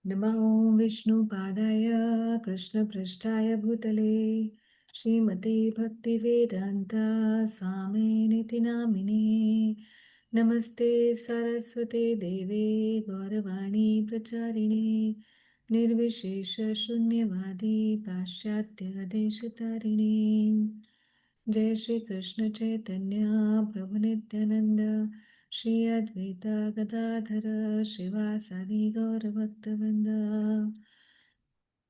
नमो विष्णुपादाय कृष्णपृष्ठाय भूतले श्रीमते भक्तिवेदान्ता स्वामिनिति नामिने। नमस्ते सरस्वते देवे गौरवाणी प्रचारिणे निर्विशेष शून्यवादी पाश्चात्य देशतारिणे। जय श्री कृष्ण चैतन्य प्रभु नित्यानंद श्री अद्वैता गदाधर शिवासादि गौरभक्तवृंद।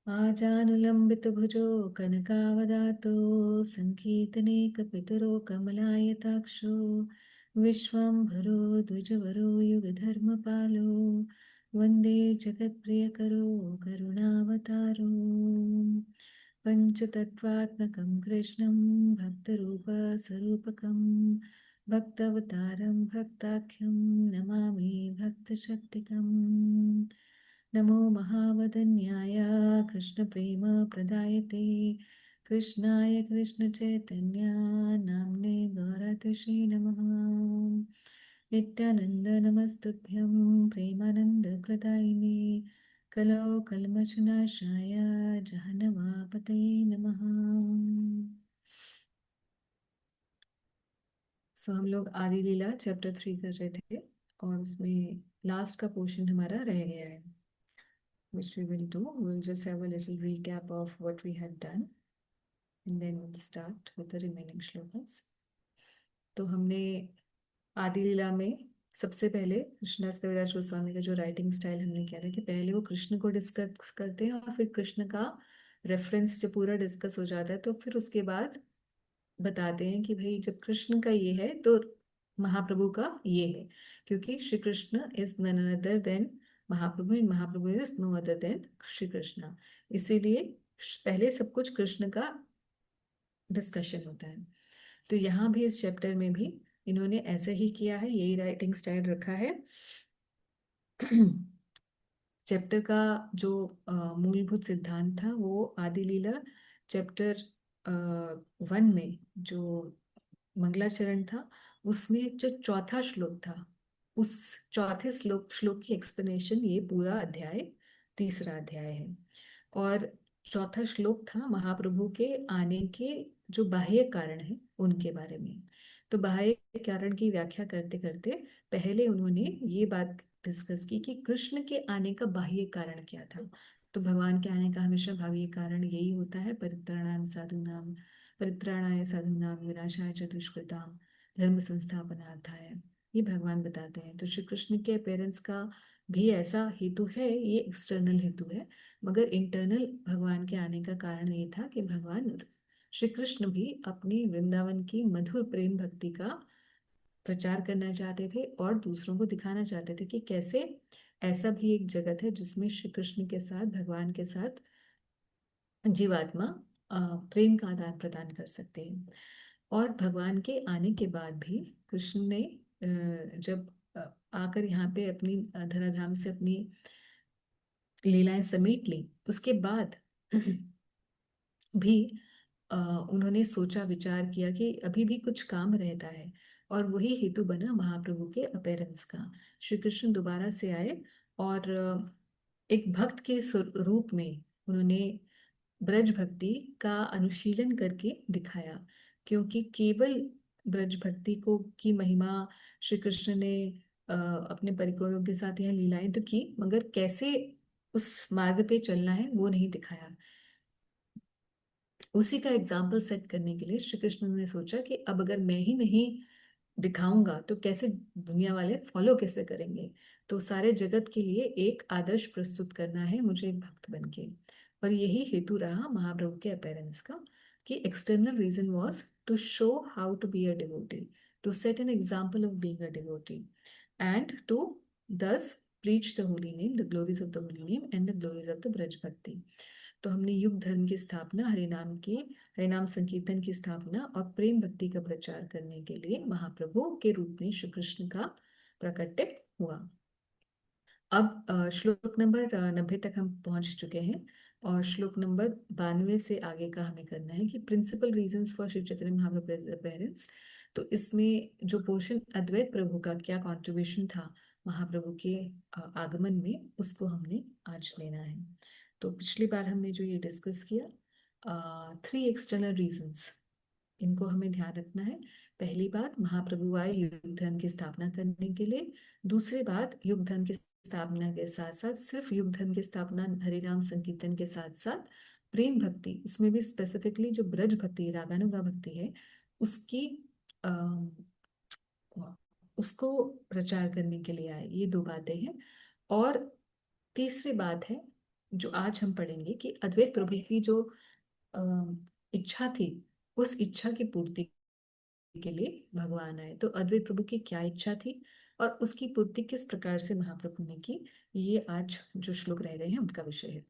आजानुलंबित भुजो कनकावदातो संकीर्तने कपितरो कमलायताक्षो विश्वम्भरो द्विजवरो युगधर्मपालो वन्दे जगत्प्रियकरो करुणावतारो। पञ्चतत्त्वात्मकं कृष्णं भक्तरूपस्वरूपकं भक्तावतारं भक्ताख्यं नमामि भक्तशक्तिकम्। नमो महावदन्याय कृष्णप्रेमप्रदायते कृष्णाय कृष्णचैतन्य नाम्ने गौरतिषे नमः। नित्यानन्द नमस्तुभ्यं प्रेमानन्दप्रदायिने कलौ कल्मषनाशाय जहन्नमापतये नमः। हम लोग आदि लीला चैप्टर 3 कर रहे थे और उसमें लास्ट का पोर्शन हमारा रह गया है, which we will do. We'll just have a little recap of what we had done and then we'll start with the remaining shlokas. तो हमने आदि लीला में सबसे पहले कृष्णदास कविराज गोस्वामी का जो राइटिंग स्टाइल हमने किया था कि पहले वो कृष्ण को डिस्कस करते हैं और फिर कृष्ण का रेफरेंस जब पूरा डिस्कस हो जाता है तो फिर उसके बाद बताते हैं कि भाई जब कृष्ण का ये है तो महाप्रभु का ये है, क्योंकि Shri Krishna is none other than Mahaprabhu and Mahaprabhu is no other than Shri Krishna. इसीलिए पहले सब कुछ कृष्ण का डिस्कशन होता है। तो यहाँ भी इस चैप्टर में भी इन्होंने ऐसा ही किया है, यही राइटिंग स्टाइल रखा है। चैप्टर का जो मूलभूत सिद्धांत था वो आदि लीला चैप्टर 1 में जो मंगलाचरण था उसमें जो चौथा श्लोक था उस चौथे श्लोक की एक्सप्लेनेशन ये पूरा अध्याय तीसरा अध्याय है। और चौथा श्लोक था महाप्रभु के आने के जो बाह्य कारण है उनके बारे में। तो बाह्य कारण की व्याख्या करते करते पहले उन्होंने ये बात डिस्कस की कि कृष्ण के आने का बाह्य कारण क्या था। तो भगवान के आने का हमेशा बाह्य कारण यही होता है, परित्राणाय साधूनाम विनाशाय च दुष्कृताम धर्म संस्थापनार्थाय। ये भगवान बताते हैं। तो श्री कृष्ण के अपेयरेंस का भी ऐसा हेतु है, ये एक्सटर्नल हेतु है, मगर इंटरनल भगवान के आने का कारण ये था कि भगवान श्री कृष्ण भी अपनी वृंदावन की मधुर प्रेम भक्ति का प्रचार करना चाहते थे और दूसरों को दिखाना चाहते थे कि कैसे ऐसा भी एक जगत है जिसमें श्री कृष्ण के साथ भगवान के साथ जीवात्मा प्रेम का आदान प्रदान कर सकते हैं। और भगवान के आने के बाद भी कृष्ण ने जब आकर यहाँ पे अपनी धराधाम से अपनी लीलाएं समेट ली उसके बाद भी उन्होंने सोचा विचार किया कि अभी भी कुछ काम रहता है और वही हेतु बना महाप्रभु के अपीयरेंस का। श्री कृष्ण दोबारा से आए और एक भक्त के रूप में उन्होंने ब्रज भक्ति का अनुशीलन करके दिखाया, क्योंकि केवल ब्रज भक्ति को की महिमा श्री कृष्ण ने अपने परिकरों के साथ यह लीलाएं तो की, मगर कैसे उस मार्ग पे चलना है वो नहीं दिखाया। उसी का एग्जाम्पल सेट करने के लिए श्री कृष्ण ने सोचा कि अब अगर मैं ही नहीं दिखाऊंगा तो कैसे दुनिया वाले फॉलो कैसे करेंगे। तो सारे जगत के लिए एक आदर्श प्रस्तुत करना है मुझे एक भक्त बन के। और यही हेतु रहा महाप्रभु के अपेयरेंस का कि external reason was to show how to be a devotee, to set an example of being a devotee and to thus preach the holy name, the glories of the holy name and the glories of the Braj भक्ति। तो हमने युग धर्म की स्थापना, हरे नाम संकीर्तन की स्थापना और प्रेम भक्ति का प्रचार करने के लिए महाप्रभु के रूप में श्री कृष्ण का प्रकट्य हुआ। अब श्लोक नंबर 90 तक हम पहुंच चुके हैं और श्लोक नंबर 92 से आगे का हमें करना है कि principal reasons for Shiv Chaitanya Mahaprabhu appearance. तो इसमें जो पोर्शन अद्वैत प्रभु का क्या कंट्रीब्यूशन था महाप्रभु के आगमन में, उसको हमने आज लेना है। तो पिछली बार हमने जो ये डिस्कस किया, 3 एक्सटर्नल रीजंस, इनको हमें ध्यान रखना है। पहली बात, महाप्रभु आए युग धर्म की स्थापना करने के लिए। दूसरी बात, युग धर्म की स्थापना के साथ साथ, सिर्फ युग धर्म की स्थापना हरे नाम संकीर्तन के साथ साथ प्रेम भक्ति, उसमें भी स्पेसिफिकली जो ब्रज भक्ति, रागानुगा भक्ति है, उसकी अम, उसको प्रचार करने के लिए आए। ये 2 बातें हैं। और तीसरी बात है जो आज हम पढ़ेंगे, कि अद्वैत प्रभु की जो इच्छा थी, उस इच्छा की पूर्ति के लिए भगवान आए। तो अद्वैत प्रभु की क्या इच्छा थी और उसकी पूर्ति किस प्रकार से महाप्रभु ने की, ये आज जो श्लोक रह गए हैं उनका विषय है।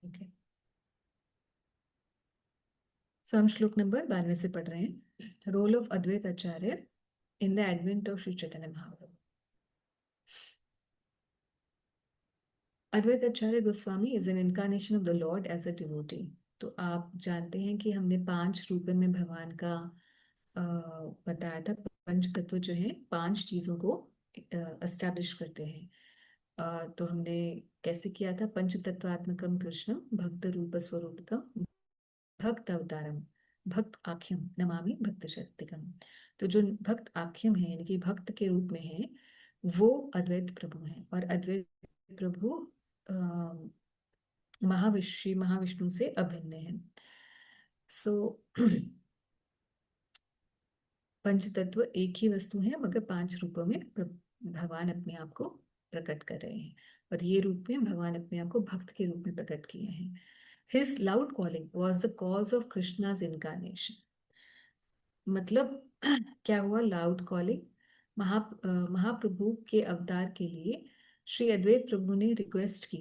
ठीक है, तो हम श्लोक नंबर 92 से पढ़ रहे हैं। Role of Advaita Acharya in the advent of Shri Chaitanya Mahaprabhu. Advaita Acharya Goswami is an incarnation of the lord as a devotee. तो आप जानते हैं कि हमने 5 रूपों में भगवान का बताया था। पंच तत्व जो है 5 चीजों को एस्टैब्लिश करते हैं। तो हमने कैसे किया था? पंच तत्वात्मकम कृष्णम भक्त रूप स्वरूपकम भक्त अवतारम भक्त आख्यम नमामि भक्त शक्तिकम। तो जो भक्त आख्यम है, यानी कि भक्त के रूप में है, वो अद्वैत प्रभु है। और अद्वैत प्रभु श्री महाविष्णु से अभिन्न है। सो पंच तत्व एक ही वस्तु है, मगर 5 रूपों में भगवान अपने आप को प्रकट कर रहे हैं। और ये रूप में भगवान अपने आप को भक्त के रूप में प्रकट किए हैं। His loud calling was the cause of Krishna's incarnation। मतलब क्या हुआ? लाउड कॉलिंग, महाप्रभु के अवतार के लिए श्री अद्वैत प्रभु ने रिक्वेस्ट की।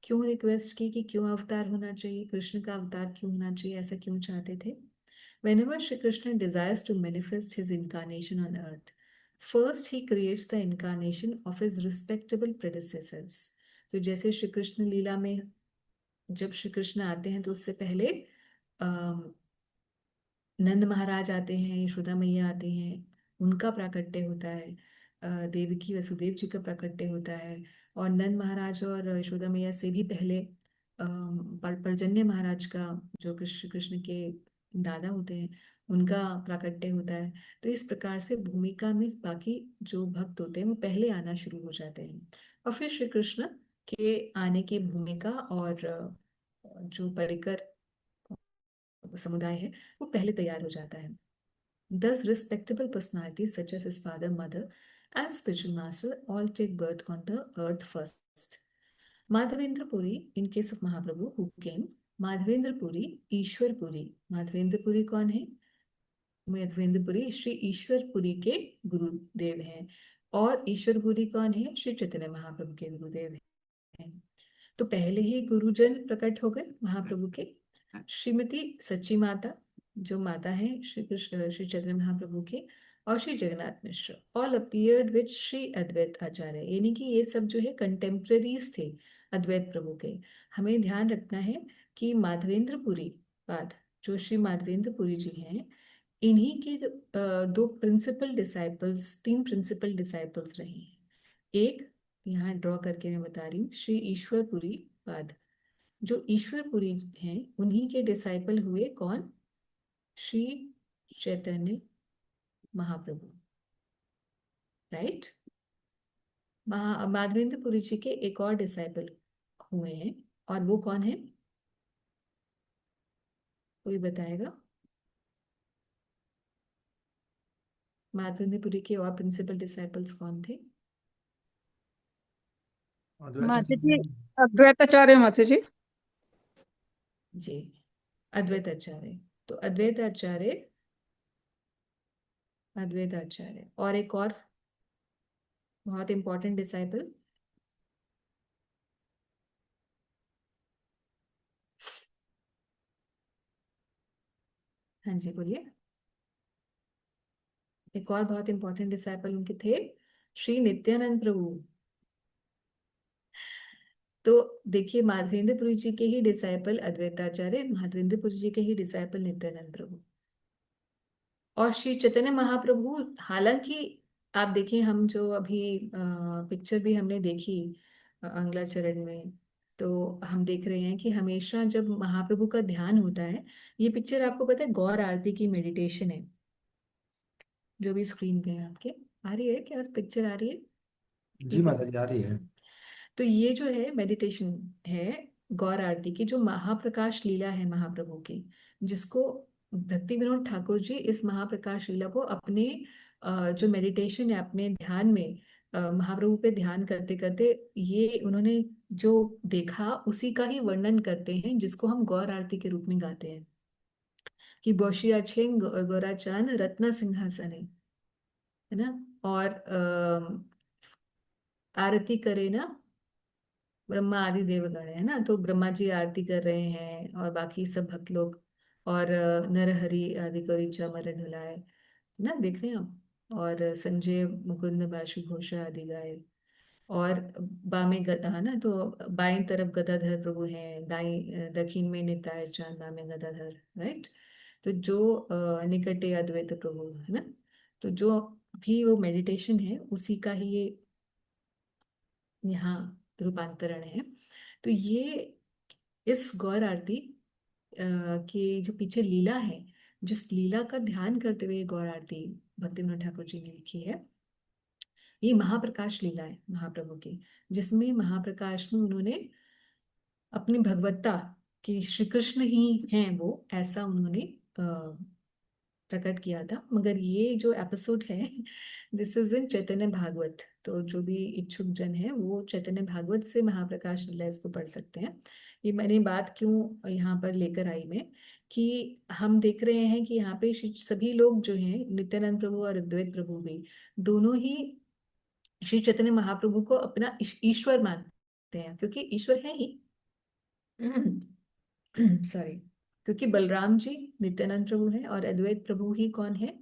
क्यों रिक्वेस्ट की? कि क्यों अवतार होना चाहिए, कृष्ण का अवतार क्यों होना चाहिए, ऐसा क्यों चाहते थे? Whenever Shri Krishna desires to manifest his incarnation on earth, first he creates the incarnation of his respectable predecessors। तो जैसे श्री कृष्ण लीला में जब श्री कृष्ण आते हैं, तो उससे पहले नंद महाराज आते हैं, यशोदा मैया आती हैं, उनका प्राकट्य होता है। देवकी वसुदेव जी का प्राकट्य होता है। और नंद महाराज और यशोदा मैया से भी पहले पर्जन्य महाराज का, जो कृष्ण कृष्ण के दादा होते हैं, उनका प्राकट्य होता है। तो इस प्रकार से भूमिका में बाकी जो भक्त होते हैं वो पहले आना शुरू हो जाते हैं, और फिर श्री कृष्ण के आने की भूमिका और जो परिकर समुदाय है वो पहले तैयार हो जाता है। Thus, respectable personalities such as his father, mother, and spiritual master all take birth on the earth first. Madhavendra Puri, in case of Mahaprabhu, who came, Madhavendra Puri, ईश्वर पुरी। माधवेंद्र पुरी कौन है? माधवेंद्र पुरी श्री ईश्वर पुरी के गुरुदेव हैं। और ईश्वर पुरी कौन है? श्री चैतन्य महाप्रभु के गुरुदेव हैं। तो पहले ही गुरुजन प्रकट हो गए महाप्रभु के। श्रीमती सच्ची माता, जो माता है श्री कृष्ण श्री चैतन्य महाप्रभु के, और Shri Jagannath Mishra, all appeared with Shri Advaita आचार्य। यानी कि ये सब जो है कंटेम्प्रेरीज थे अद्वैत प्रभु के। हमें ध्यान रखना है कि माधवेंद्र पुरी बाद, जो श्री माधवेंद्र पुरी जी हैं, इन्हीं के 2 प्रिंसिपल डिसाइपल्स, 3 प्रिंसिपल डिसाइपल्स रहे हैं। एक यहाँ ड्रॉ करके मैं बता रही हूँ, श्री ईश्वरपुरी पाद। जो ईश्वरपुरी हैं, उन्हीं के डिसाइपल हुए कौन? श्री चैतन्य महाप्रभु, राइट। माधवेंद्रपुरी जी के एक और डिसाइपल हुए हैं, और वो कौन है? कोई बताएगा? माधवेंद्रपुरी के और प्रिंसिपल डिसाइपल्स कौन थे? माता जी, अद्वैताचार्य माता जी। जी, अद्वैत आचार्य। तो अद्वैत आचार्य, अद्वैत आचार्य, और एक और बहुत इंपॉर्टेंट डिसाइपल। हाँ जी, बोलिए। एक और बहुत इंपॉर्टेंट डिसाइपल उनके थे, श्री नित्यानंद प्रभु। तो देखिए, माधवेंद्रपुरी जी के ही डिसाइपल अद्वैताचार्य, माधवेंद्रपुरी जी के ही डिसाइपल नित्यानंद प्रभु। और श्री चैतन्य महाप्रभु, हालांकि आप देखिए, हम जो अभी पिक्चर भी हमने देखी अंगलाचरण में, तो हम देख रहे हैं कि हमेशा जब महाप्रभु का ध्यान होता है, ये पिक्चर आपको पता है गौर आरती की मेडिटेशन है, जो भी स्क्रीन पे है आपके, आ रही है क्या पिक्चर, आ रही है ये जी माता जी आ रही है। तो ये जो है मेडिटेशन है गौर आरती की, जो महाप्रकाश लीला है महाप्रभु की, जिसको भक्ति विनोद ठाकुर जी इस महाप्रकाश लीला को अपने जो मेडिटेशन है, अपने ध्यान में महाप्रभु पे ध्यान करते करते ये उन्होंने जो देखा उसी का ही वर्णन करते हैं, जिसको हम गौर आरती के रूप में गाते हैं कि बौशिया छेंग गोरा चांद रत्ना सिंहासन है ना। और आरती करे ना ब्रह्मा आदि देवगण है ना, तो ब्रह्मा जी आरती कर रहे हैं और बाकी सब भक्त लोग, और नर हरि आदि को ऋचा मरण ढुलाए ना, देख रहे हैं हम, और संजय मुकुंद बाशु घोषा आदि गाए, और बामे गदा है ना, तो बाएं तरफ गदाधर प्रभु हैं, दाई दक्षिण में निताय चांद, बामे गदाधर, राइट। तो जो निकटे अद्वैत प्रभु है ना, तो जो भी वो मेडिटेशन है उसी का ही ये यहाँ रूपांतरण है। तो ये इस गौर आरती के जो पीछे लीला है, जिस लीला का ध्यान करते हुए ये गौर आरती भक्तिविनोद ठाकुर जी ने लिखी है, ये महाप्रकाश लीला है महाप्रभु की, जिसमें महाप्रकाश में उन्होंने अपनी भगवत्ता कि श्री कृष्ण ही हैं वो, ऐसा उन्होंने प्रकट किया था। मगर ये जो एपिसोड है दिस इज इन चैतन्य भागवत, तो जो भी इच्छुक जन है वो चैतन्य भागवत से महाप्रकाश लीला इसको पढ़ सकते हैं। ये मैंने बात क्यों यहाँ पर लेकर आई मैं, कि हम देख रहे हैं कि यहाँ पे सभी लोग जो हैं, नित्यानंद प्रभु और अद्वैत प्रभु भी, दोनों ही श्री चैतन्य महाप्रभु को अपना ईश्वर मानते हैं, क्योंकि ईश्वर है ही सॉरी, क्योंकि बलराम जी नित्यानंद प्रभु हैं और अद्वैत प्रभु ही कौन है,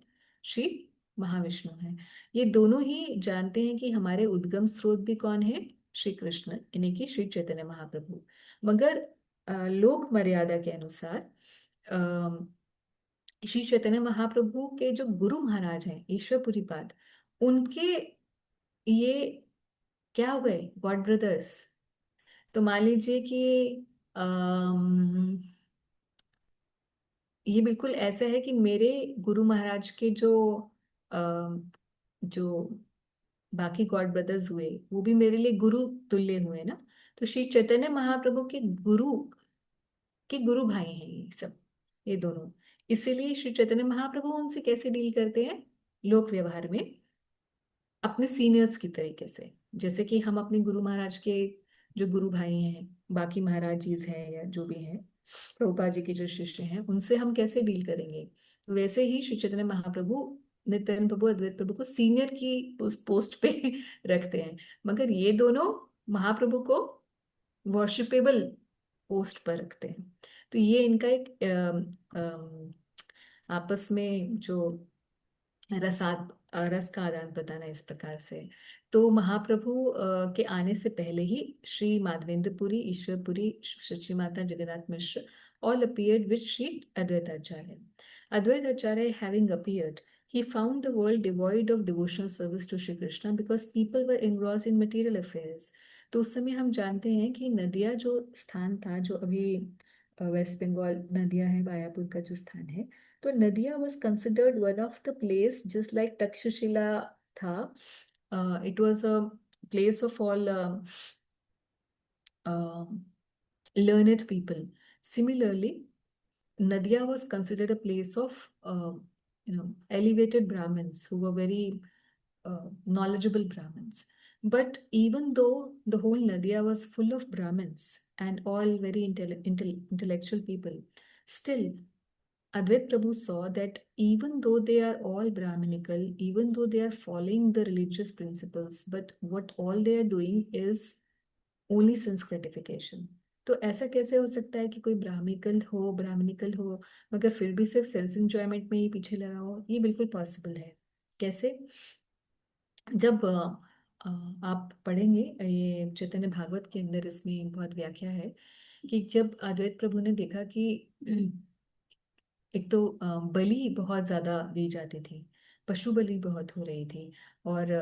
श्री महाविष्णु हैं। ये दोनों ही जानते हैं कि हमारे उद्गम स्रोत भी कौन है, श्री कृष्ण, यानी कि श्री चैतन्य महाप्रभु। मगर लोक मर्यादा के अनुसार अ, श्री चैतन्य महाप्रभु के जो गुरु महाराज हैं ईश्वरपुरी पाद, उनके ये क्या हो गए गॉड ब्रदर्स। तो मान लीजिए कि ये बिल्कुल ऐसा है कि मेरे गुरु महाराज के जो जो बाकी गॉड ब्रदर्स हुए, वो भी मेरे लिए गुरु तुल्य हुए ना। तो श्री चैतन्य महाप्रभु के गुरु भाई हैं ये सब, ये दोनों। इसीलिए श्री चैतन्य महाप्रभु उनसे कैसे डील करते हैं लोक व्यवहार में, अपने सीनियर्स की तरीके से, जैसे कि हम अपने गुरु महाराज के जो गुरु भाई हैं, बाकी महाराज जी हैं या जो भी हैं, प्रभुपाद जी के जो शिष्य हैं, उनसे हम कैसे डील करेंगे, वैसे ही श्री चैतन्य महाप्रभु नित्यानंद प्रभु अद्वैत प्रभु को सीनियर की उस पोस्ट पे रखते हैं। मगर ये दोनों महाप्रभु को वर्शिपेबल पोस्ट पर रखते हैं। तो ये इनका एक आपस में जो रस का आदान प्रदान है इस प्रकार से। तो महाप्रभु के आने से पहले ही श्री माधवेंद्रपुरी, ईश्वरपुरी, सची माता Jagannath Mishra all appeared with Sri Advaitacharya. Advaitacharya having appeared, he found the world devoid of devotional service to Shri Krishna because people were engrossed in material affairs. तो उस समय हम जानते हैं कि नदिया जो स्थान था, जो अभी वेस्ट बंगाल नदिया है, मायापुर का जो स्थान है, तो नदिया was considered one of the place just like Takshashila था। It was a place of all learned people. Similarly, Nadia was considered a place of elevated Brahmins who were very knowledgeable Brahmins. But even though the whole Nadia was full of Brahmins and all very intellectual people, still Advait Prabhu saw that even though they are all Brahminical, even though they are following the religious principles, but what all they are doing is only sense gratification. तो ऐसा कैसे हो सकता है कि कोई Brahminical हो मगर फिर भी सिर्फ सेल्फ एंजॉयमेंट में ही पीछे लगा हो? ये बिल्कुल पॉसिबल है। कैसे? जब आप पढ़ेंगे ये चैतन्य भागवत के अंदर, इसमें बहुत व्याख्या है कि जब अद्वैत प्रभु ने देखा कि एक तो बलि बहुत ज्यादा दी जाती थी, पशु बलि बहुत हो रही थी। और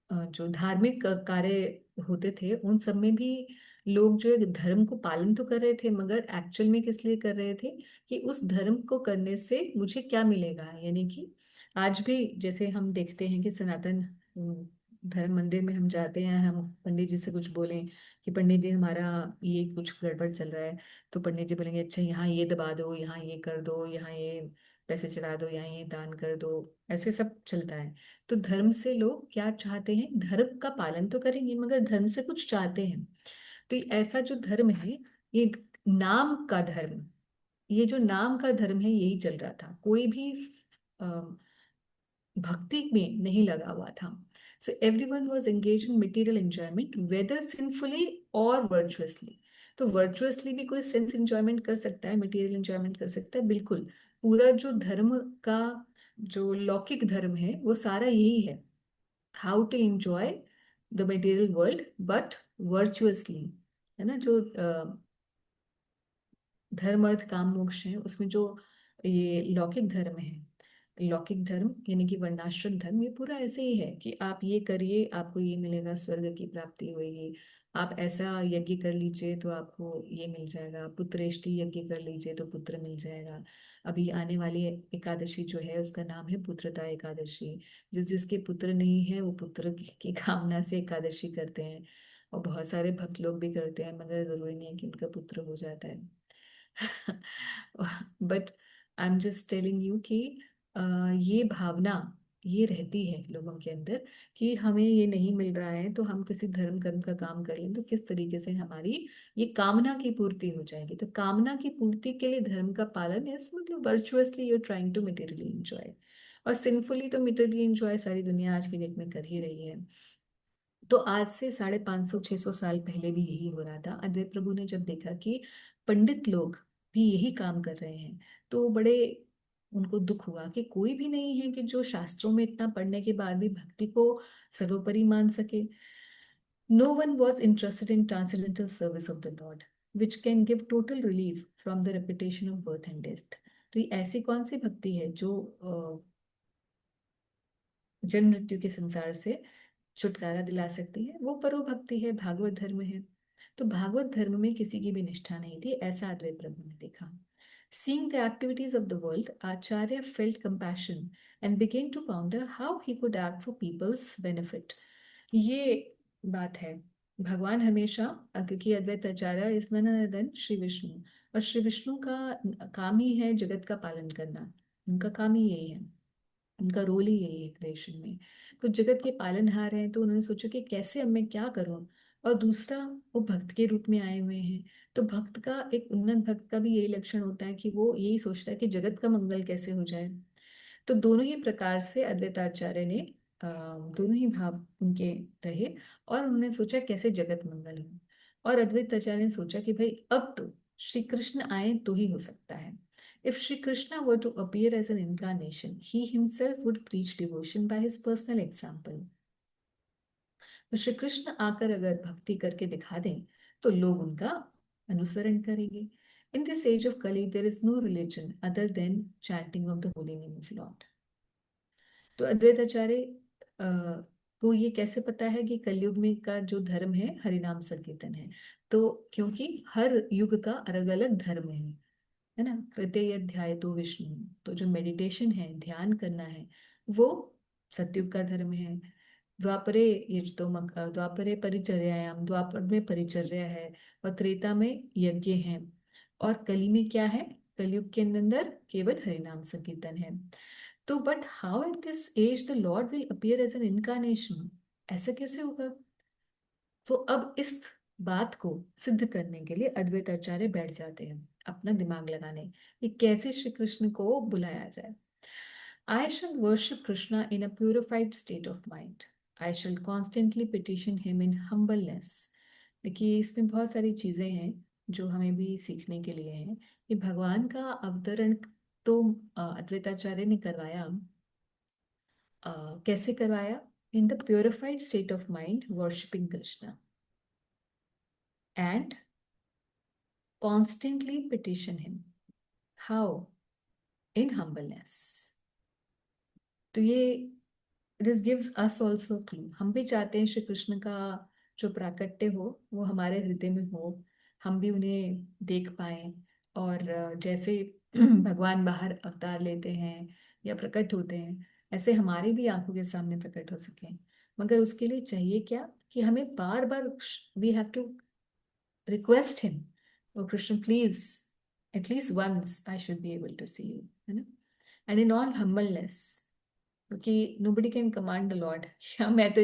जो धार्मिक कार्य होते थे उन सब में भी लोग जो है धर्म को पालन तो कर रहे थे, मगर एक्चुअल में किस लिए कर रहे थे कि उस धर्म को करने से मुझे क्या मिलेगा। यानी कि आज भी जैसे हम देखते हैं कि सनातन धर्म मंदिर में हम जाते हैं, हम पंडित जी से कुछ बोलें कि पंडित जी हमारा ये कुछ गड़बड़ चल रहा है, तो पंडित जी बोलेंगे अच्छा यहाँ ये दबा दो, यहाँ ये कर दो, यहाँ ये पैसे चढ़ा दो, यहाँ ये दान कर दो। ऐसे सब चलता है। तो धर्म से लोग क्या चाहते हैं, धर्म का पालन तो करेंगे मगर धर्म से कुछ चाहते हैं। तो ये ऐसा जो धर्म है, ये नाम का धर्म, ये जो नाम का धर्म है यही चल रहा था। कोई भी अ, भक्ति में नहीं लगा हुआ था। So everyone was engage in material enjoyment whether sinfully और वर्चुअसली। तो वर्चुअसली भी कोई सेंस एंजॉयमेंट कर सकता है, मटेरियल एंजॉयमेंट कर सकता है, बिल्कुल। पूरा जो धर्म का जो लौकिक धर्म है वो सारा यही है, how to enjoy the material world but virtuously. है ना, जो धर्म अर्थ काम मोक्ष है उसमें जो ये लौकिक धर्म है, लौकिक धर्म यानी कि वर्णाश्रम धर्म, ये पूरा ऐसे ही है कि आप ये करिए आपको ये मिलेगा, स्वर्ग की प्राप्ति होगी। आप ऐसा यज्ञ कर लीजिए तो आपको ये मिल जाएगा, पुत्रेष्टि यज्ञ कर लीजिए तो पुत्र मिल जाएगा। अभी आने वाली एकादशी जो है उसका नाम है पुत्रदा एकादशी। जिसके पुत्र नहीं है वो पुत्र की कामना से एकादशी करते हैं, और बहुत सारे भक्त लोग भी करते हैं, मगर जरूरी नहीं है कि उनका पुत्र हो जाता है। But I am just telling you कि अ, ये भावना ये रहती है लोगों के अंदर कि हमें ये नहीं मिल रहा है तो हम किसी धर्म कर्म का काम कर लें तो किस तरीके से हमारी ये कामना की पूर्ति हो जाएगी। तो कामना की पूर्ति के लिए धर्म का पालन है, मतलब virtuously you trying to materially enjoy, और सिंफुली तो मटेरियली एंजॉय सारी दुनिया आज की डेट में कर ही रही है। तो आज से 550-600 साल पहले भी यही हो रहा था। अद्वैत प्रभु ने जब देखा कि पंडित लोग भी यही काम कर रहे हैं, तो बड़े उनको दुख हुआ कि कोई भी नहीं है कि जो शास्त्रों में इतना पढ़ने के बाद भी भक्ति को सर्वोपरि मान सके। No one was interested in transcendental service of the lord which can give total relief from the repetition of birth and death. तो ये ऐसी कौन सी भक्ति है जो जन्म मृत्यु के संसार से छुटकारा दिला सकती है? वो परोभक्ति है, भागवत धर्म है। तो भागवत धर्म में किसी की भी निष्ठा नहीं थी, ऐसा अद्वैत प्रभु ने देखा। Seeing the activities of the world, Acharya felt compassion and began to ponder how he could act for people's benefit. ये बात है। भगवान हमेशा क्योंकि Advaita Acharya is none other than Shri Vishnu, और श्री विष्णु का काम ही है जगत का पालन करना। उनका काम ही यही है, उनका रोल ही यही है क्रिएशन में। तो जगत के पालनहार हैं, तो उन्होंने सोचा कि कैसे अब मैं क्या करूं। और दूसरा, वो भक्त के रूप में आए हुए हैं। तो भक्त का, एक उन्नत भक्त का भी यही लक्षण होता है कि वो यही सोचता है कि जगत का मंगल कैसे हो जाए। तो दोनों ही प्रकार से अद्वैताचार्य ने दोनों ही भाव उनके रहे, और उन्होंने सोचा कैसे जगत मंगल हो। और अद्वैताचार्य ने सोचा कि भाई अब तो श्री कृष्ण आए तो ही हो सकता है। If Sri Krishna were to appear as an incarnation, he himself would preach devotion by his personal example. तो श्री कृष्ण आकर अगर भक्ति करके दिखा दें तो लोग उनका अनुसरण करेंगे। In this age of Kali, there is no religion other than chanting of the holy name of Lord. तो अद्वैताचार्य अ, को ये कैसे पता है कि कलयुग में का जो धर्म है हरिनाम संकीर्तन है? तो क्योंकि हर युग का अलग अलग धर्म है ना। कृतय ध्याय तो विष्णु, तो जो मेडिटेशन है, ध्यान करना है, वो सतयुग का धर्म है। द्वापरे ये तो द्वापरे परिचर्यायाम, द्वापर में परिचर्या है, और त्रेता में यज्ञ है, और कली में क्या है, कलयुग के अंदर केवल हरिनाम संकीर्तन है। तो but how at this age the lord will appear as an incarnation, ऐसा कैसे होगा? तो अब इस बात को सिद्ध करने के लिए अद्वैत आचार्य बैठ जाते हैं अपना दिमाग लगाने कि कैसे श्री कृष्ण को बुलाया जाए। I shall worship Krishna in a purified state of mind. I shall constantly petition him in humbleness. देखिए इसमें बहुत सारी चीजें हैं जो हमें भी सीखने के लिए हैं कि भगवान का अवतरण तो अद्वैताचार्य ने करवाया। कैसे करवाया? In the purified state of mind worshipping Krishna, and constantly petition him. How? In humbleness. तो ये this gives us also clue. हम भी चाहते हैं श्री कृष्ण का जो प्राकट्य हो वो हमारे हृदय में हो, हम भी उन्हें देख पाए। और जैसे भगवान बाहर अवतार लेते हैं या प्रकट होते हैं, ऐसे हमारे भी आंखों के सामने प्रकट हो सके। मगर उसके लिए चाहिए क्या कि हमें बार बार we have to request him, O Krishna please, at least once I should be able to see you, है ना। एंड इन ऑल हम्बलनेस, क्योंकि nobody can command the lord. क्या मैं तो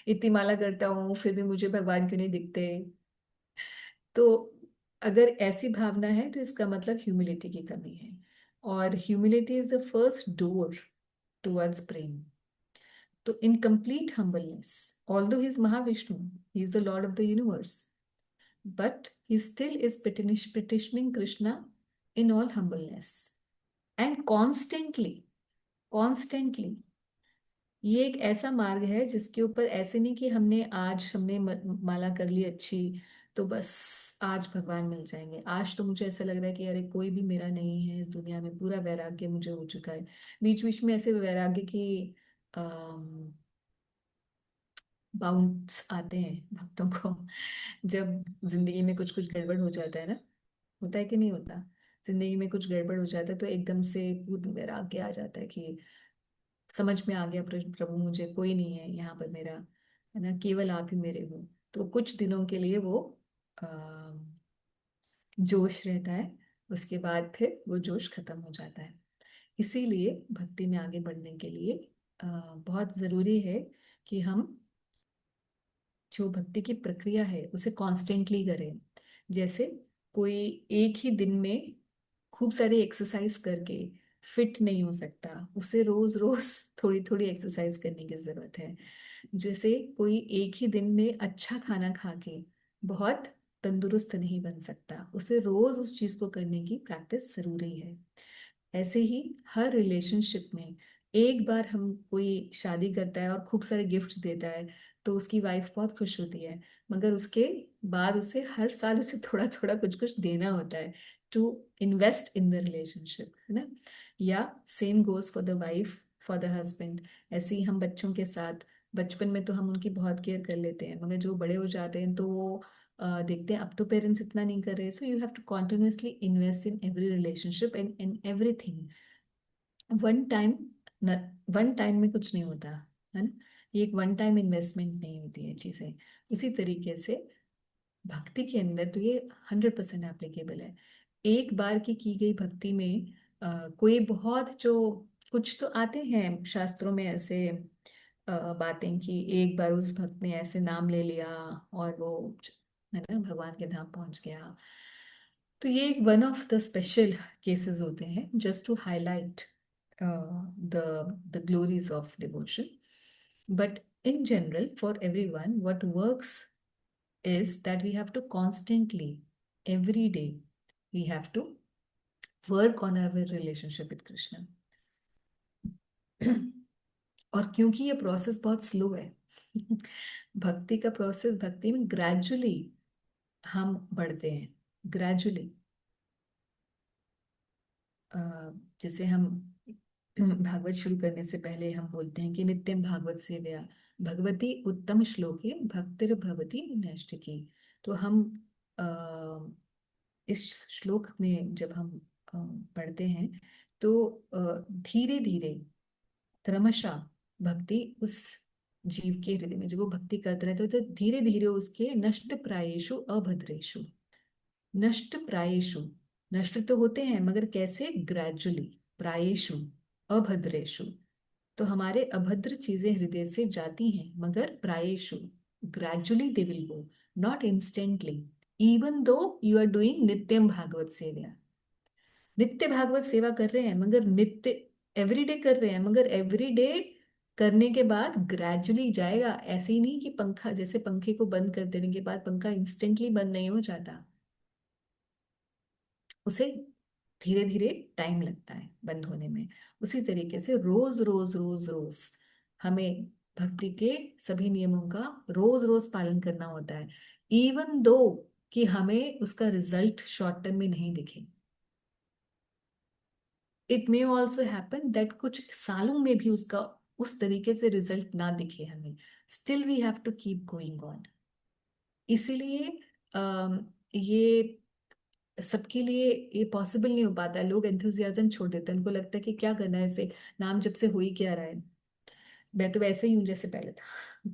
इतनी माला करता हूँ फिर भी मुझे भगवान क्यों नहीं दिखते। तो अगर ऐसी भावना है तो इसका मतलब ह्यूमिलिटी की कमी है, और humility is the first door towards प्रेम। तो in complete humbleness, although he is Mahavishnu, he is the lord of the universe, but he still is petitioning Krishna in all humbleness and constantly. ये एक ऐसा मार्ग है जिसके ऊपर ऐसे नहीं कि हमने माला कर ली अच्छी, तो बस आज भगवान मिल जाएंगे। आज तो मुझे ऐसा लग रहा है कि अरे कोई भी मेरा नहीं है इस दुनिया में, पूरा वैराग्य मुझे हो चुका है। बीच बीच में ऐसे वैराग्य की बाउंड्स आते हैं भक्तों को, जब जिंदगी में कुछ कुछ गड़बड़ हो जाता है ना, होता है कि नहीं होता। जिंदगी में कुछ गड़बड़ हो जाता है तो एकदम से पूर्ण वैराग्य आ जाता है कि समझ में आ गया प्रभु मुझे कोई नहीं है यहाँ पर मेरा, है ना, केवल आप ही मेरे हो। तो कुछ दिनों के लिए वो अ, जोश रहता है, उसके बाद फिर वो जोश खत्म हो जाता है। इसीलिए भक्ति में आगे बढ़ने के लिए बहुत जरूरी है कि हम जो भक्ति की प्रक्रिया है उसे कॉन्स्टेंटली करें। जैसे कोई एक ही दिन में खूब सारी एक्सरसाइज करके फिट नहीं हो सकता, उसे रोज रोज थोड़ी थोड़ी एक्सरसाइज करने की जरूरत है। जैसे कोई एक ही दिन में अच्छा खाना खा के बहुत तंदुरुस्त नहीं बन सकता, उसे रोज उस चीज को करने की प्रैक्टिस जरूरी है। ऐसे ही हर रिलेशनशिप में एक बार हम कोई शादी करता है और खूब सारे गिफ्ट्स देता है तो उसकी वाइफ बहुत खुश होती है, मगर उसके बाद उसे हर साल उसे थोड़ा थोड़ा कुछ कुछ देना होता है to invest in the relationship, है ना। या same goes for the wife for the husband. ऐसे ही हम बच्चों के साथ, बचपन में तो हम उनकी बहुत केयर कर लेते हैं, मगर जो बड़े हो जाते हैं तो वो देखते हैं अब तो पेरेंट्स इतना नहीं कर रहे। So you have to continuously invest in every relationship and in everything. One time one time में कुछ नहीं होता, है ना। ये एक वन टाइम इन्वेस्टमेंट नहीं होती है चीजें। उसी तरीके से भक्ति के अंदर तो ये 100% एप्लीकेबल है। एक बार की गई भक्ति में कोई बहुत जो कुछ तो आते हैं शास्त्रों में ऐसे बातें कि एक बार उस भक्त ने ऐसे नाम ले लिया और वो, है ना, भगवान के धाम पहुंच गया। तो ये एक one of the special cases होते हैं just to highlight the the glories of devotion. But in general, for everyone, what works is that we have to constantly, every day, we have to work on our relationship with Krishna. और क्योंकि ये process बहुत slow है, भक्ति का process, भक्ति में gradually हम बढ़ते हैं, ग्रेजुअली। जैसे हम भागवत शुरू करने से पहले हम बोलते हैं कि नित्यम भागवत सेवया भगवती उत्तम श्लोके भक्तिर भवती नैष्ठिकी। तो हम अ, इस श्लोक में जब हम पढ़ते हैं तो धीरे धीरे क्रमशः भक्ति उस जीव के हृदय में जब वो भक्ति करते रहते हैं तो धीरे धीरे उसके नष्ट प्रायेषु अभद्रेषु, नष्ट प्रायेषु, नष्ट तो होते हैं मगर कैसे, ग्रेजुअली, प्रायेषु, अभद्रेषु, तो हमारे अभद्र चीजें हृदय से जाती हैं मगर प्रायेषु, gradually they will go, not instantly. Even though you are doing नित्यम भागवत सेवा, नित्य भागवत सेवा कर रहे हैं मगर नित्य एवरीडे कर रहे हैं मगर एवरीडे करने के बाद ग्रेजुअली जाएगा। ऐसे ही नहीं कि पंखा, जैसे पंखे को बंद कर देने के बाद पंखा इंस्टेंटली बंद नहीं हो जाता, उसे धीरे धीरे टाइम लगता है बंद होने में। उसी तरीके से रोज रोज रोज रोज हमें भक्ति के सभी नियमों का रोज रोज पालन करना होता है। इवन दो कि हमें उसका रिजल्ट शॉर्ट टर्म में नहीं दिखे। It may also happen that कुछ सालों में भी उसका उस तरीके से रिजल्ट ना दिखे हमें, still we have to keep going on. इसीलिए ये सबके लिए ये पॉसिबल नहीं हो पाता। लोग एंथुजियाज्म छोड़ देते हैं, उनको लगता है कि क्या करना है इसे, नाम जब से हो ही क्या रहा है। मैं तो वैसे ही हूँ जैसे पहले था।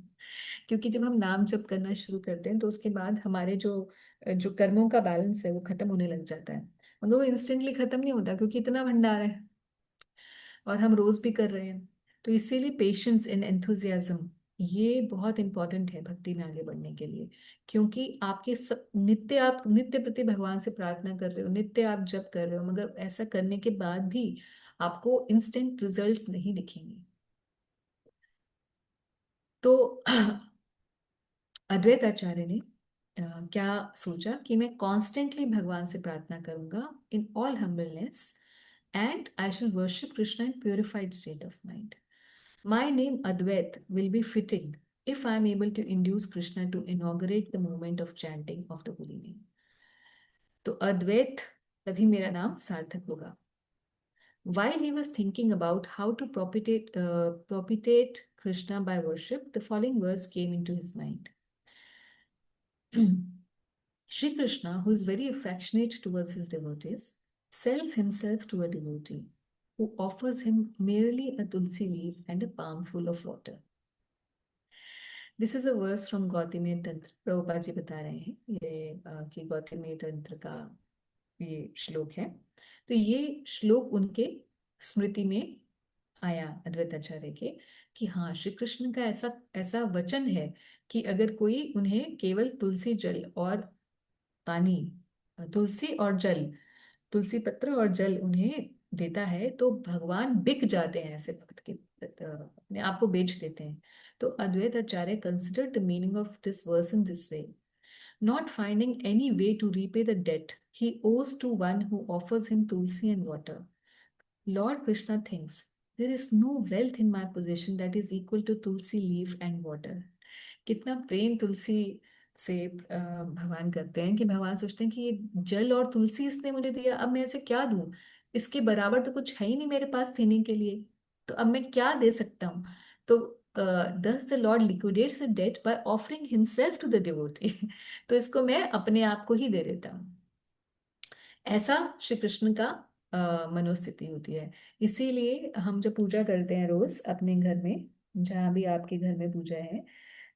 क्योंकि जब हम नाम जप करना शुरू करते हैं तो उसके बाद हमारे जो जो कर्मों का बैलेंस है वो खत्म होने लग जाता है। मगर वो इंस्टेंटली खत्म नहीं होता, क्योंकि इतना भंडार है और हम रोज भी कर रहे हैं। तो इसीलिए पेशेंस एंड एंथुजियाज्म ये बहुत इंपॉर्टेंट है भक्ति में आगे बढ़ने के लिए। क्योंकि आपके सब नित्य, आप नित्य प्रति भगवान से प्रार्थना कर रहे हो, नित्य आप जप कर रहे हो, मगर ऐसा करने के बाद भी आपको इंस्टेंट रिजल्ट्स नहीं दिखेंगे। तो अद्वैत आचार्य ने क्या सोचा कि मैं कॉन्स्टेंटली भगवान से प्रार्थना करूंगा in all humbleness, and I shall worship Krishna in purified state of mind. My name Advaita will be fitting if I am able to induce Krishna to inaugurate the moment of chanting of the holy name। तो अद्वैत तभी मेरा नाम सार्थक होगा। While he was thinking about how to propitiate Krishna by worship, the following verse came into his mind. Sri Krishna, who is very affectionate towards his devotees, sells himself to a devotee who offers him merely a tulsi leaf and a palm full of water। This is a verse from Gautamiya Tantra. Prabhupada जी बता रहे हैं ये कि गौतमीय तंत्र का ये श्लोक है। तो ये श्लोक उनके स्मृति में आया अद्वैताचार्य के, कि हाँ श्री कृष्ण का ऐसा ऐसा वचन है कि अगर कोई उन्हें केवल तुलसी जल और पानी, तुलसी और जल, तुलसी पत्र और जल उन्हें देता है तो भगवान बिक जाते हैं, ऐसे भक्त के अपने आप को बेच देते हैं। तो Advaita Acharya consider the meaning of this verse in this way, not finding any way to repay the debt he owes to one who offers him tulsi and water, Lord Krishna thinks, there is no wealth in my possession that is equal to tulsi leaf and water। कितना प्रेम तुलसी से भगवान करते हैं कि भगवान सोचते हैं कि ये जल और तुलसी इसने मुझे दिया, अब मैं इसे क्या दूं, इसके बराबर तो कुछ है ही नहीं मेरे पास देने के लिए, तो अब मैं क्या दे सकता हूँ। तो thus the lord liquidates the debt by offering himself to the devotee. तो इसको मैं अपने आप को ही दे देता हूँ। ऐसा श्री कृष्ण का मनोस्थिति होती है। इसीलिए हम जब पूजा करते हैं रोज अपने घर में, जहाँ भी आपके घर में पूजा है,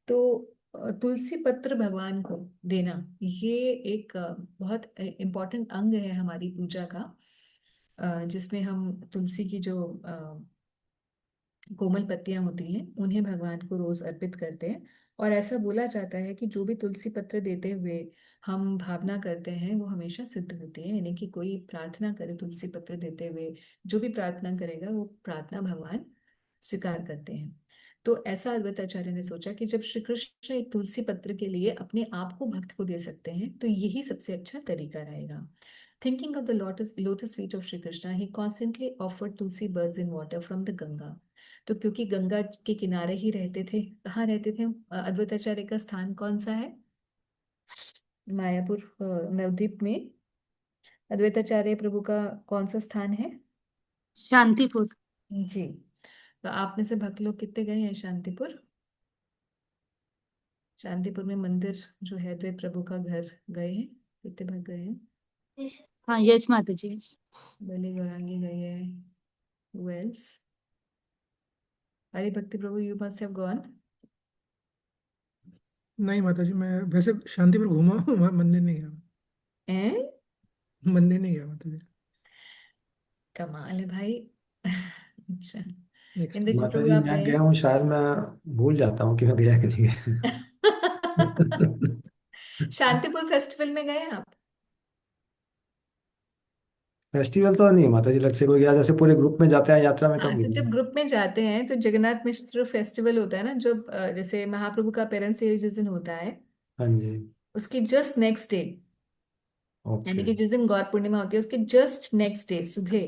तो तुलसी पत्र भगवान को देना ये एक बहुत इम्पोर्टेंट अंग है हमारी पूजा का, जिसमें हम तुलसी की जो कोमल पत्तियां होती हैं उन्हें भगवान को रोज अर्पित करते हैं। और ऐसा बोला जाता है कि जो भी तुलसी पत्र देते हुए हम भावना करते हैं वो हमेशा सिद्ध होती है। यानी कि कोई प्रार्थना करे तुलसी पत्र देते हुए, जो भी प्रार्थना करेगा वो प्रार्थना भगवान स्वीकार करते हैं। तो ऐसा अद्वैताचार्य ने सोचा कि जब श्री कृष्ण एक तुलसी पत्र के लिए अपने आप को भक्त को दे सकते हैं तो यही सबसे अच्छा तरीका रहेगा। Thinking of the lotus feet of Shri Krishna, he constantly offered tulsi buds in water from the Ganga। तो क्योंकि गंगा के किनारे ही रहते थे, कहाँ रहते थे, अद्वैताचार्य का स्थान कौन सा है, मायापुर नवद्वीप में अद्वैताचार्य प्रभु का कौन सा स्थान है। शांतिपुर। जी। तो आप में से भक्त लोग कितने गए हैं शांतिपुर? शांतिपुर में मंदिर जो है अद्वैत प्रभु का घर, गए हैं? कितने भक्त गए हैं? हाँ, यस माता जी। बलि गौरांगी गए हैं। वेल्स, हरि भक्ति प्रभु, यू मस्ट हैव गॉन। नहीं माता जी, मैं वैसे शांतिपुर घूमा हूँ, वहाँ मंदिर नहीं गया। हैं? मंदिर नहीं गया माता जी। कमाल है भाई। अच्छा, नेक्स्ट इंद्रजीत टाइम। माता प्रभु जी आप मैं गए गया हूँ, शायद मैं भूल जाता हूँ कि मैं गया कि नहीं गया। शांतिपुर फेस्टिवल में गए हैं आप? फेस्टिवल तो नहीं माता जी, लग से कोई गया, जैसे पूरे ग्रुप में जाते हैं यात्रा में हाँ, तब तो गया जब हूँ। ग्रुप में जाते हैं तो जगन्नाथ मिश्र फेस्टिवल होता है ना, जो जैसे महाप्रभु का पेरेंट्स डे जिस दिन होता है हाँ जी। उसके जस्ट नेक्स्ट डे, यानी ओके। कि जिस दिन गौर पूर्णिमा होती है उसके जस्ट नेक्स्ट डे सुबह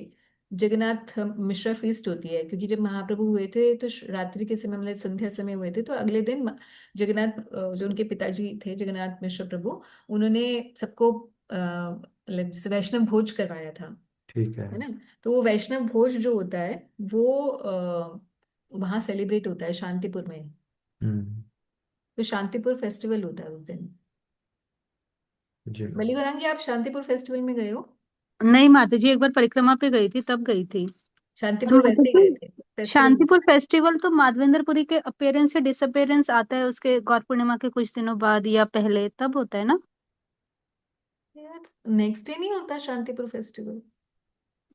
जगन्नाथ मिश्रा फीस्ट होती है, क्योंकि जब महाप्रभु हुए थे तो रात्रि के समय, मतलब संध्या समय हुए थे, तो अगले दिन जगन्नाथ जो उनके पिताजी थे जगन्नाथ मिश्र प्रभु, उन्होंने सबको मतलब जैसे वैष्णव भोज करवाया था, ठीक है। है ना। तो वो वैष्णव भोज जो होता है वो वहाँ सेलिब्रेट होता है शांतिपुर में। हम्म। तो शांतिपुर फेस्टिवल होता है उस दिन। जी मैम। बलि गौरांगी, आप शांतिपुर फेस्टिवल में गए हो? नहीं माता जी, एक बार परिक्रमा पे गई थी, तब गई थी। और शांतिपुर माता वैसे ही जी, गए थे फेस्टिवल? शांतिपुर फेस्टिवल तो माधवेंद्रपुरी के अपीयरेंस या डिसअपीयरेंस आता है उसके गौर पूर्णिमा के कुछ दिनों बाद या पहले, तब होता है ना? यार, नेक्स्ट डे नहीं होता शांतिपुर फेस्टिवल?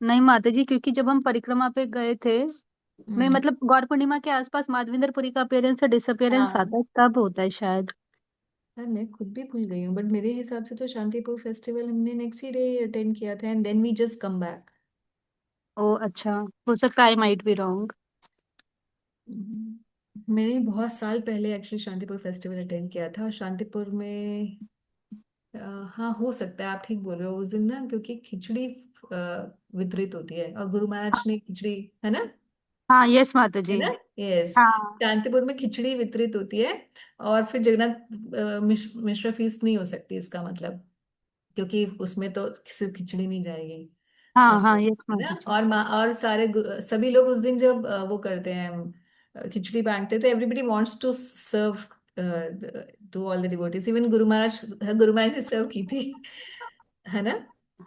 नहीं माता जी, क्योंकि जब हम परिक्रमा पे गए थे, नहीं हम्म। मतलब गौर पूर्णिमा के आसपास माधवेंद्रपुरी का अपीयरेंस या डिसअपीयरेंस हाँ, आता है, तब होता है शायद। यार मैं खुद भी भूल गई हूँ, बट मेरे हिसाब से तो शांतिपुर फेस्टिवल हमने नेक्स्ट ही डे अटेंड किया था, and then we just come back. ओ अच्छा, हो सकता है, आई माइट बी रॉन्ग। मैंने बहुत साल पहले एक्चुअली शांतिपुर फेस्टिवल अटेंड किया था, और शांतिपुर में अ, हाँ, हो सकता है, आप ठीक बोल रहे हो। उस दिन ना, क्योंकि खिचड़ी वितरित होती है, और गुरु महाराज ने खिचड़ी, है ना, हाँ यस माता है जी। ना, यस। हाँ शांतिपुर में खिचड़ी वितरित होती है, और फिर जगन्नाथ मिश्रा फीस नहीं हो सकती इसका मतलब, क्योंकि उसमें तो सिर्फ खिचड़ी नहीं जाएगी। हाँ हाँ यस है ना, माता जी। और और सारे सभी लोग उस दिन जब वो करते हैं, खिचड़ी बांटते हैं, तो everybody wants to serve to all the devotees. Even गुरु महाराज ने सर्व की थी, है ना।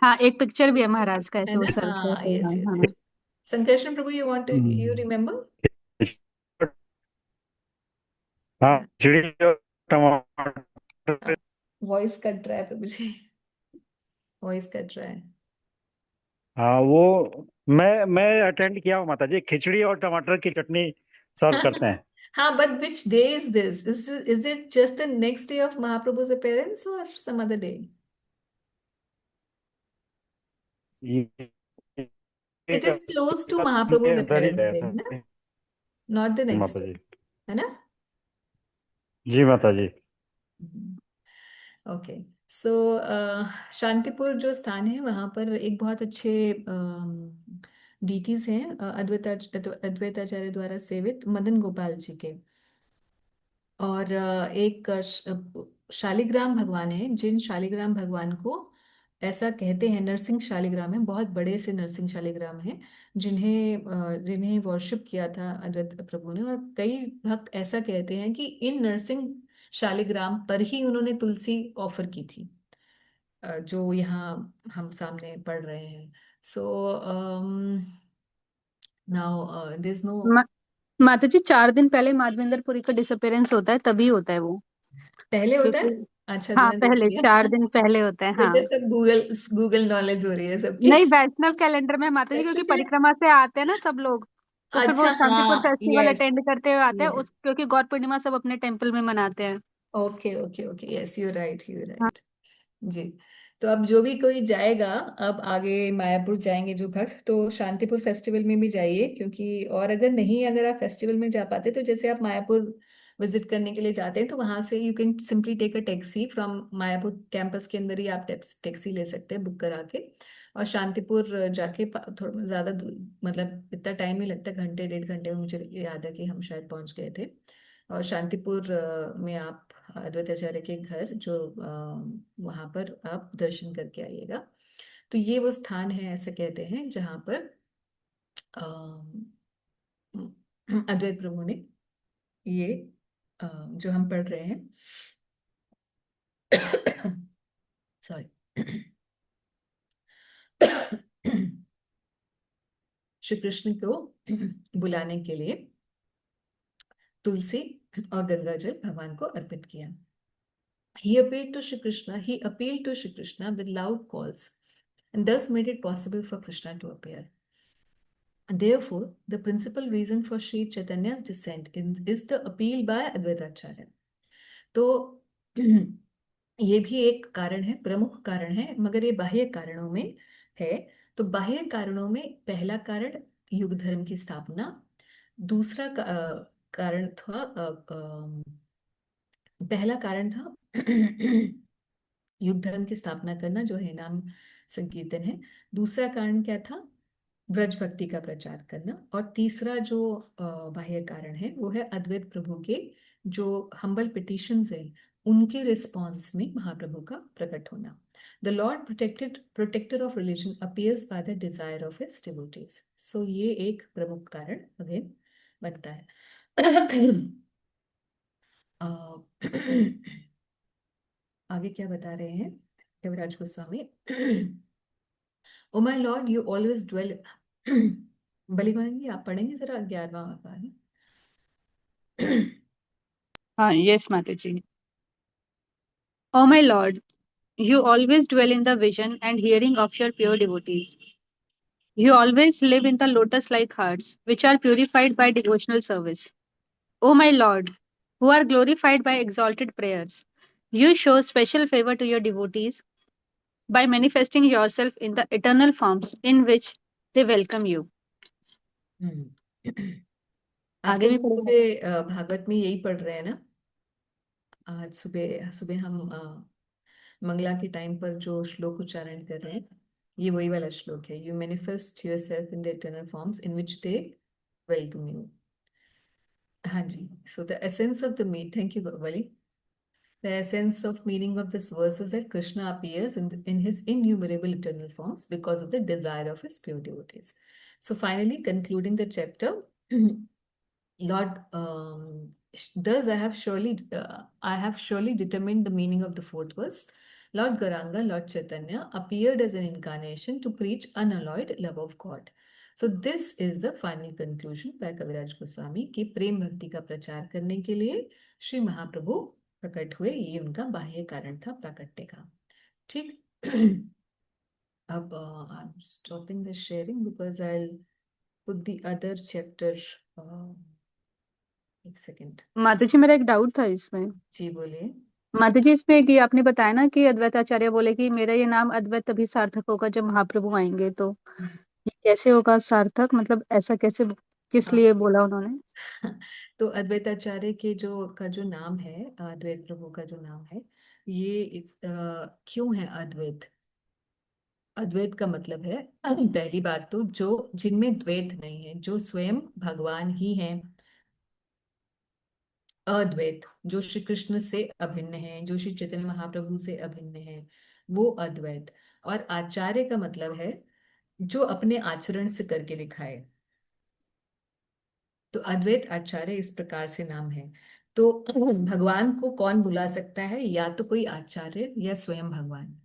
हाँ एक पिक्चर भी है महाराज का है ऐसे वो ना, सर्व हाँ, करते यस हैं, यस हाँ। Yes. Sankarshan Prabhu, you want to, you hmm. Remember? हाँ, खिचड़ी और टमाटर। वॉइस कट रहा है प्रभु जी, वॉइस कट रहा है। हाँ, वो मैं अटेंड किया हूँ माता जी, खिचड़ी और टमाटर की चटनी सर्व करते हैं। हाँ, but which day is this? Is it just the next day of Mahaprabhu's appearance or some other day? ये It is close to ये Mahaprabhu's अंदर ही appearance है day, है ना? Not the next माता day, जी। है ना? जी माता जी। ओके। सो शांतिपुर जो स्थान है, वहाँ पर एक बहुत अच्छे डीटीज हैं, अद्वैताचार्य द्वारा सेवित मदन गोपाल जी के। और एक शालिग्राम भगवान है, जिन शालिग्राम भगवान को ऐसा कहते हैं, नरसिंह शालिग्राम है, बहुत बड़े से नरसिंह शालिग्राम हैं, जिन्हें वर्शिप किया था अद्वैत प्रभु ने। और कई भक्त ऐसा कहते हैं कि इन नरसिंह शालिग्राम पर ही उन्होंने तुलसी ऑफर की थी, जो यहाँ हम सामने पढ़ रहे हैं। So now there is no. मा, माता जी 4 दिन पहले माधवेंद्रपुरी का डिसअपीयरेंस होता है, तभी होता है वो। पहले होता है? क्योंकि अच्छा, हाँ तूने देख पहले लिया। 4 दिन पहले होता है, हाँ। बेटा, सब गूगल गूगल नॉलेज हो रही है सबकी। नहीं वैष्णव कैलेंडर में माता जी, क्योंकि परिक्रमा से आते हैं ना सब लोग, तो फिर वो अच्छा, शांतिपुर हाँ, फेस्टिवल यस, अटेंड करते हुए आते हैं यस। उस, क्योंकि गौर पूर्णिमा सब अपने टेम्पल में मनाते हैं। Okay okay okay, yes, you right, you हाँ राइट। जी। तो अब जो भी कोई जाएगा, अब आगे मायापुर जाएंगे जो भक्त, तो शांतिपुर फेस्टिवल में भी जाइए, क्योंकि और अगर आप फेस्टिवल में जा पाते, तो जैसे आप मायापुर विजिट करने के लिए जाते हैं, तो वहां से you can simply take a taxi from Mayapur campus के अंदर ही आप टैक्सी ले सकते हैं बुक करा के, और शांतिपुर जाके थोड़ा ज्यादा मतलब इतना टाइम नहीं लगता, घंटे 1.5 घंटे में, मुझे याद है कि हम शायद पहुंच गए थे। और शांतिपुर में आप अद्वैताचार्य के घर, जो वहां पर आप दर्शन करके आइएगा। तो ये वो स्थान है, ऐसे कहते हैं, जहाँ पर अद्वैत प्रभु ने ये जो हम पढ़ रहे हैं, सॉरी, श्री कृष्ण को बुलाने के लिए तुलसी और गंगा जल भगवान को अर्पित किया। He appealed to Shri Krishna with loud calls, and thus made it possible for Krishna to appear. And therefore, the principal reason for Sri Chaitanya's descent is the appeal by Advaitacharya. तो ये भी एक कारण है, प्रमुख कारण है, मगर ये बाह्य कारणों में है। तो बाह्य कारणों में पहला कारण युग धर्म की स्थापना, दूसरा कारण था पहला कारण था युग धर्म की स्थापना करना, जो है नाम संकीर्तन है। दूसरा कारण क्या था? ब्रज भक्ति का प्रचार करना। और तीसरा जो बाह्य कारण है वो है अद्वैत प्रभु के जो हम्बल पिटिशंस है उनके रिस्पॉन्स में महाप्रभु का प्रकट होना। The lord protector of religion appears by the desire of his devotees. सो ये एक प्रमुख कारण अगेन बनता है। आगे क्या बता रहे हैं Kaviraj Goswami? O my lord you always dwell बलि करेंगे, आप पढ़ेंगे जरा 11वां बार। हाँ, यस माता जी। O my lord, you always dwell in the vision and hearing of your pure devotees. You always live in the lotus-like hearts, which are purified by devotional service. O my Lord, who are glorified by exalted prayers, you show special favor to your devotees by manifesting yourself in the eternal forms in which they welcome you. आगे आजकल भी हम पढ़ेंगे। पूरे भागवत में यही पढ़ रहे हैं ना। आज सुबह सुबह हम मंगला के टाइम पर जो श्लोक उच्चारण कर रहे हैं ये वही वाला श्लोक है। You manifest yourself in the eternal forms in which they welcome you. हाँ जी। So the essence of the mean, thank you वली। The essence of meaning of this verse is that Krishna appears in his innumerable eternal forms because of the desire of his pure devotees. So finally, concluding the chapter, Lord, thus I have surely determined the meaning of the fourth verse. Lord Garanga, Lord Chaitanya appeared as an incarnation to preach unalloyed love of God. So this is the final conclusion by Kaviraj Goswami कि प्रेम भक्ति का प्रचार करने के लिए श्री महाप्रभु प्रकट हुए। ये उनका बाह्य कारण था प्राकट्य का। ठीक। अब I'm stopping the sharing because I'll put the other chapter. एक सेकेंड। माता जी, मेरा एक डाउट था इसमें। जी बोलिए। माता जी, इसमें कि आपने बताया ना कि अद्वैताचार्य बोले कि मेरा ये नाम अद्वैत तभी सार्थक होगा जब महाप्रभु आएंगे, तो ये कैसे होगा सार्थक? मतलब ऐसा कैसे, किस लिए बोला उन्होंने? तो अद्वैताचार्य के जो नाम है, अद्वैत प्रभु का जो नाम है, ये क्यों है अद्वैत? अद्वैत का मतलब है पहली बात तो जो जिनमें द्वैत नहीं है, जो स्वयं भगवान ही हैं। अद्वैत जो श्री कृष्ण से अभिन्न है, जो श्री चैतन्य महाप्रभु से अभिन्न है, वो अद्वैत। और आचार्य का मतलब है जो अपने आचरण से करके दिखाए। तो अद्वैत आचार्य इस प्रकार से नाम है। तो भगवान को कौन बुला सकता है? या तो कोई आचार्य या स्वयं भगवान।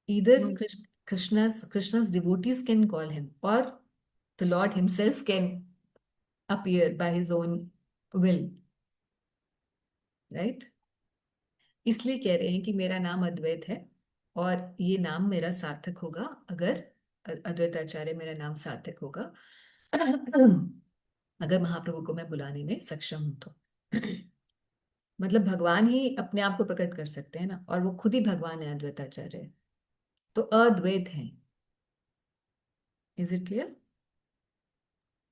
Either Krishna's devotees can call him, or the Lord himself can appear by his own will, right? इसलिए कह रहे हैं कि मेरा नाम अद्वैत है और ये नाम मेरा सार्थक होगा अगर अद्वैताचार्य मेरा नाम सार्थक होगा अगर महाप्रभु को मैं बुलाने में सक्षम हूं तो। मतलब भगवान ही अपने आप को प्रकट कर सकते हैं ना, और वो खुद ही भगवान है अद्वैताचार्य, तो अद्वैत है। Is it clear?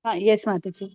हाँ, यस माता जी।